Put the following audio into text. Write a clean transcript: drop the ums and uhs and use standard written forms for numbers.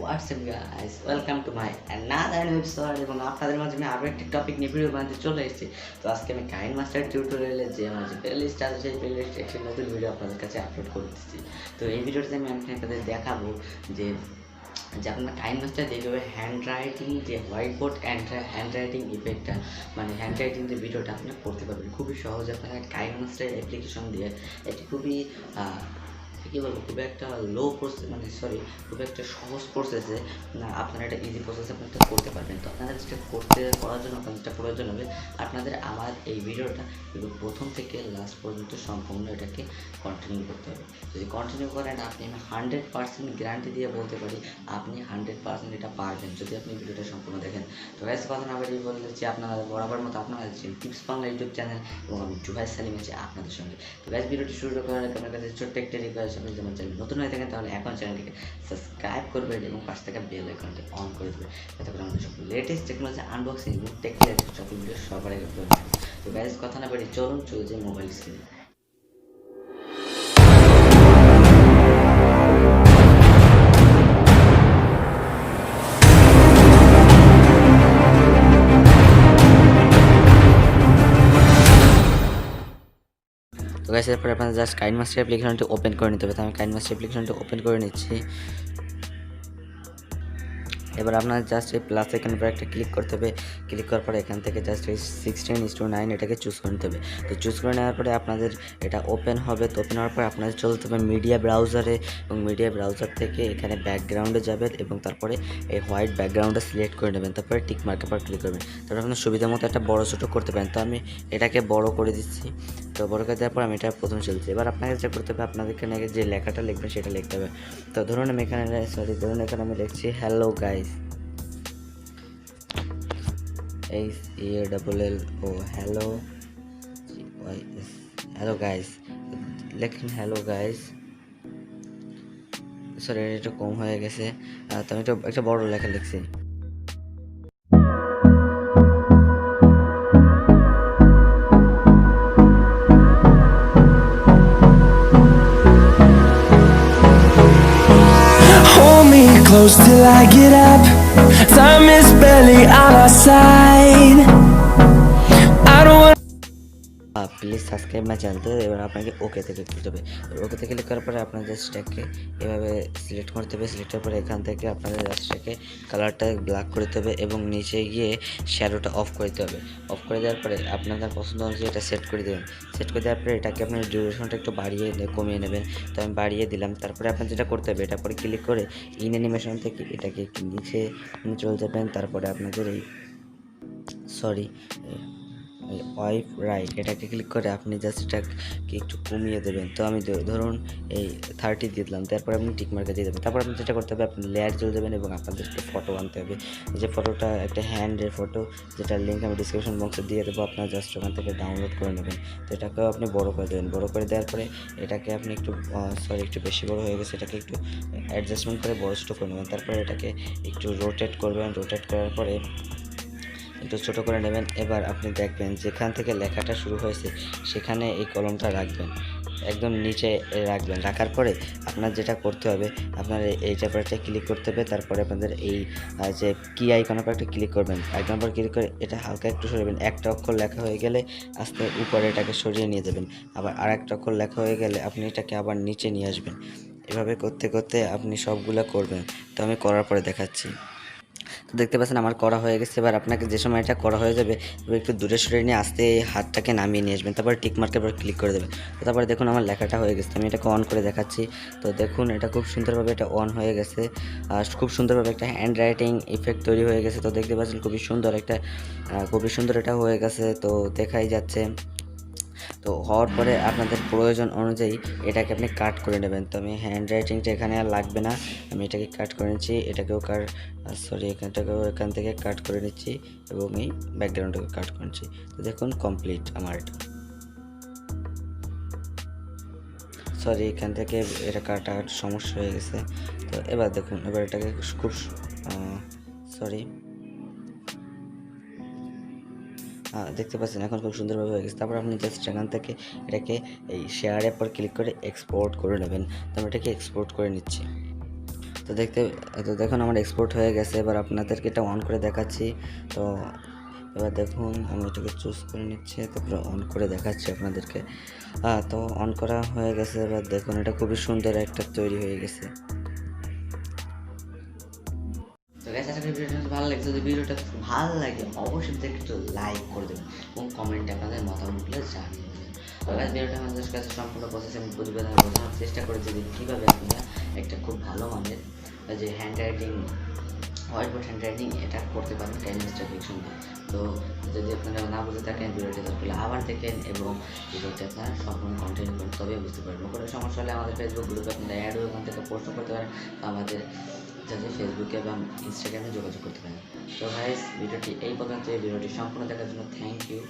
WhatsApp guys, welcome to my another episode. এবং আপনাদের মাঝে আমি আরও একটি টপিক নিয়ে ভিডিও বানাতে চলে এসেছি। তো আজকে আমি কাইন মাস্টার টিউটোরিয়ালে যে আমার যে প্লে লিস্ট আছে সেই প্লে লিস্টে একটি নতুন ভিডিও আপনাদের কাছে আপলোড করতেছি। তো এই ভিডিওতে আমি আপনাদের দেখাবো যে যে আপনার কাইন মাস্টার দেখবে হ্যান্ড রাইটিং যে হোয়াইট বোর্ড হ্যান্ড রাইটিং ইফেক্টটা, মানে হ্যান্ড রাইটিং যে ভিডিওটা আপনি করতে পারবেন খুবই সহজে। আপনারা কাইন মাস্টার অ্যাপ্লিকেশন দিয়ে এটি খুবই কী বলবো, খুব একটা লো প্রসেস, মানে সরি, খুব একটা সহজ প্রসেসে আপনারা এটা ইজি প্রসেসে আপনি এটা করতে পারবেন। তো আপনারা যেটা করার জন্য আপনাদের যেটা প্রয়োজন হবে, আপনাদের আমার এই ভিডিওটা কিন্তু প্রথম থেকে লাস্ট পর্যন্ত সম্পূর্ণ এটাকে কন্টিনিউ করতে হবে। যদি কন্টিনিউ করেন আপনি আমি 100% গ্যারান্টি দিয়ে বলতে পারি আপনি 100% এটা পারবেন যদি আপনি ভিডিওটা সম্পূর্ণ দেখেন। তো গাইস, কথা না বেরিয়ে বলেছি আপনারা বরাবর মতো আপনারা আছেন টিপস বাংলা ইউটিউব চ্যানেল এবং আমি জুহাইর সালিম আছি আপনাদের সঙ্গে। তো গাইস, ভিডিওটি শুরু করার আগে আপনার কাছে ছোট্ট একটা রিকোয়েস্ট, আপনি যেমন চ্যানেল নতুন হয়ে থাকেন তাহলে এখন চ্যানেলটিকে সাবস্ক্রাইব করবেন এবং পাশ থেকে বেল আইকনটি অন করে দেবেন, যাতে করে আমাদের সব লেটেস্ট টেকনোলজি আনবক্সিং এবং টেক রিলেটেড সকল ভিডিও সবার আগে পেয়ে যাবেন। তো গাইস, কথা না বেরিয়ে চলুন চলে যাই মোবাইল স্ক্রিনে। তো গাইস, এরপরে আপনাদের জাস্ট কাইন মাস্টার অ্যাপ্লিকেশনটি ওপেন করে নিতে হবে। তো আমি কাইন মাস্টার অ্যাপ্লিকেশনটি ওপেন করে নিচ্ছি। এবার আপনার জাস্ট এই প্লাস এখানে পরে একটা ক্লিক করতে হবে। ক্লিক করার পরে এখান থেকে জাস্ট এই 16:9 এটাকে চুজ করে নিতে হবে। তো চুজ করে নেওয়ার পরে আপনাদের এটা ওপেন হবে। তো ওপেন হওয়ার পরে আপনাদের চলতে হবে মিডিয়া ব্রাউজারে, এবং মিডিয়া ব্রাউজার থেকে এখানে ব্যাকগ্রাউন্ডে যাবেন এবং তারপরে এই হোয়াইট ব্যাকগ্রাউন্ডটা সিলেক্ট করে নেবেন। তারপরে টিক মার্কের পর ক্লিক করবেন। তারপরে আপনার সুবিধা মতো একটা বড় ছোটো করতে পারেন। তো আমি এটাকে বড় করে দিচ্ছি। তো বড় করে দেওয়ার পর আমি এটা প্রথমে চলছি। এবার আপনাকে যেটা করতে হবে, আপনাদের এখানে যে লেখাটা লিখবেন সেটা লিখতে হবে। তো ধরুন আমি এখানে ধরুন এখানে আমি লিখছি hello guys, HALLO, hello GYS, hello guys, লেখেন হ্যালো গাইস। সরি, এটা কম হয়ে গেছে, তো আমি একটা বড় লেখা লিখছি। Hold me close till I get up. Time is barely on our side. I don't want. Please subscribe my channel. তো এবার আপনাকে ওকেতে ক্লিক করতে হবে। ওকেতে ক্লিক করার পরে আপনার জাস্ট এটাকে এভাবে সিলেক্ট করতে হবে। সিলেক্ট করার পরে এখান থেকে আপনাদের জাস্ট এটাকে কালারটা ব্ল্যাক করতে হবে এবং নিচে গিয়ে শ্যাডোটা অফ করতে হবে। অফ করে দেওয়ার পরে আপনাদের পছন্দ অনুযায়ী এটা সেট করে দেবেন। সেট করে দেওয়ার পরে এটাকে আপনার ডিউরেশনটা একটু বাড়িয়ে কমিয়ে নেবেন। তো আমি বাড়িয়ে দিলাম। তারপরে আপনার যেটা করতে হবে, এটা পরে ক্লিক করে ইন অ্যানিমেশন থেকে এটাকে একটু নিচে চলে যাবেন। তারপরে আপনাদের এই ওয়াইপ রাইট এটাকে ক্লিক করে আপনি জাস্ট এটাকে একটু কমিয়ে দেবেন। তো আমি ধরুন এই 30 দিয়ে দিলাম। তারপরে আপনি টিক মার্কে দিয়ে দেবেন। তারপর আপনি যেটা করতে হবে, আপনি লেয়ার চলে যাবেন এবং আপনাদেরকে ফটো আনতে হবে। যে ফটোটা একটা হ্যান্ডের ফটো, যেটার লিঙ্ক আমি ডিসক্রিপশন বক্সে দিয়ে দেবো, আপনার জাস্ট ওখান থেকে ডাউনলোড করে নেবেন। তো এটাকেও আপনি বড় করে দেবেন। বড় করে দেওয়ার পরে এটাকে আপনি একটু একটু বেশি বড় হয়ে গেছে, এটাকে একটু অ্যাডজাস্টমেন্ট করে বড় ছোটো করে নেবেন। তারপরে এটাকে একটু রোটেট করবেন। রোটেট করার পরে একটু ছোটো করে নেবেন। এবার আপনি দেখবেন যেখান থেকে লেখাটা শুরু হয়েছে সেখানে এই কলমটা রাখবেন, একদম নিচে রাখবেন। রাখার পরে আপনার যেটা করতে হবে, আপনার এইটার পর একটা ক্লিক করতে হবে। তারপরে আপনাদের এই যে কি আইকনের পর একটা ক্লিক করবেন। আইকনের পর ক্লিক করে এটা হালকা একটু সরাবেন। একটা অক্ষর লেখা হয়ে গেলে আস্তে উপরে এটাকে সরিয়ে নিয়ে যাবেন। আবার আর একটা অক্ষর লেখা হয়ে গেলে আপনি এটাকে আবার নিচে নিয়ে আসবেন। এভাবে করতে করতে আপনি সবগুলো করবেন। তো আমি করার পরে দেখাচ্ছি। তো দেখতে পাচ্ছেন আমার করা হয়ে গেছে। এবার আপনাকে যে সময় এটা করা হয়ে যাবে, এবার একটু দূরে সরে নিয়ে আস্তে হাতটাকে নামিয়ে নিয়ে আসবেন। তারপরে টিক মার্কের পর ক্লিক করে দেবেন। তো তারপরে দেখুন আমার লেখাটা হয়ে গেছে। আমি এটাকে অন করে দেখাচ্ছি। তো দেখুন এটা খুব সুন্দরভাবে এটা অন হয়ে গেছে। আর খুব সুন্দরভাবে একটা হ্যান্ড রাইটিং ইফেক্ট তৈরি হয়ে গেছে। তো দেখতে পাচ্ছেন খুবই সুন্দর এটা হয়ে গেছে। তো দেখাই যাচ্ছে। তো হওয়ার পরে আপনাদের প্রয়োজন অনুযায়ী এটাকে আপনি কাট করে নেবেন। তো আমি হ্যান্ড রাইটিংটা এখানে আর লাগবে না, আমি এটাকে কাট করে নিচ্ছি। এটাকেও এখান থেকে কাট করে নিচ্ছি এবং এই ব্যাকগ্রাউন্ডটাকে কাট করে নিচ্ছি। তো দেখুন কমপ্লিট আমার এটা। এখান থেকে এটা কাটার সমস্যা হয়ে গেছে। তো এবার দেখুন, এবার এটাকে খুব দেখতে পাচ্ছেন এখন খুব সুন্দরভাবে হয়ে গেছে। তারপর আপনি জাস্ট এখান থেকে এটাকে এই শেয়ারের পর ক্লিক করে এক্সপোর্ট করে নেবেন। তো আমি এটাকে এক্সপোর্ট করে নিচ্ছি। তো দেখুন আমার এক্সপোর্ট হয়ে গেছে। এবার আপনাদেরকে এটা অন করে দেখাচ্ছি। তো এবার দেখুন আমি এটাকে চুজ করে নিচ্ছি, তারপরে অন করে দেখাচ্ছি আপনাদেরকে। তো অন করা হয়ে গেছে। এবার দেখুন এটা খুবই সুন্দর একটা তৈরি হয়ে গেছে। তো গাইস, আশা করি ভিডিওটা ভালো লাগছে। যদি ভিডিওটা ভালো লাগে অবশ্যই একটু লাইক করে দেবেন এবং কমেন্টে আপনাদের মতামতগুলো জানিয়ে দেবেন। তো গাইস, ভিডিওটা আমাদের কাছে সম্পূর্ণ প্রসেস আমি প্রতিবেদনে বোঝানোর চেষ্টা করেছি যে কীভাবে আপনারা একটা খুব ভালো মানের যে hand writing, white board hand writing এটা করতে পারেন কাইনেস্টা ফিকশন দিয়ে। তো যদি আপনারা না বুঝে থাকেন ভিডিওটি তাহলে আবার দেখেন এবং ভিডিওটি আপনারা সম্পূর্ণ কন্টিনিউ করেন, তবে বুঝতে পারবেন। কোনো সমস্যা হলে আমাদের ফেসবুক গ্রুপে আপনারা অ্যাড হয়ে ওখান থেকে পোস্ট করতে পারেন, আমাদের যাতে ফেসবুকে এবং ইনস্টাগ্রামে যোগাযোগ করতে পারেন। তো গাইস, ভিডিওটি এই পর্যন্ত। ভিডিওটি সম্পূর্ণ দেখার জন্য থ্যাংক ইউ।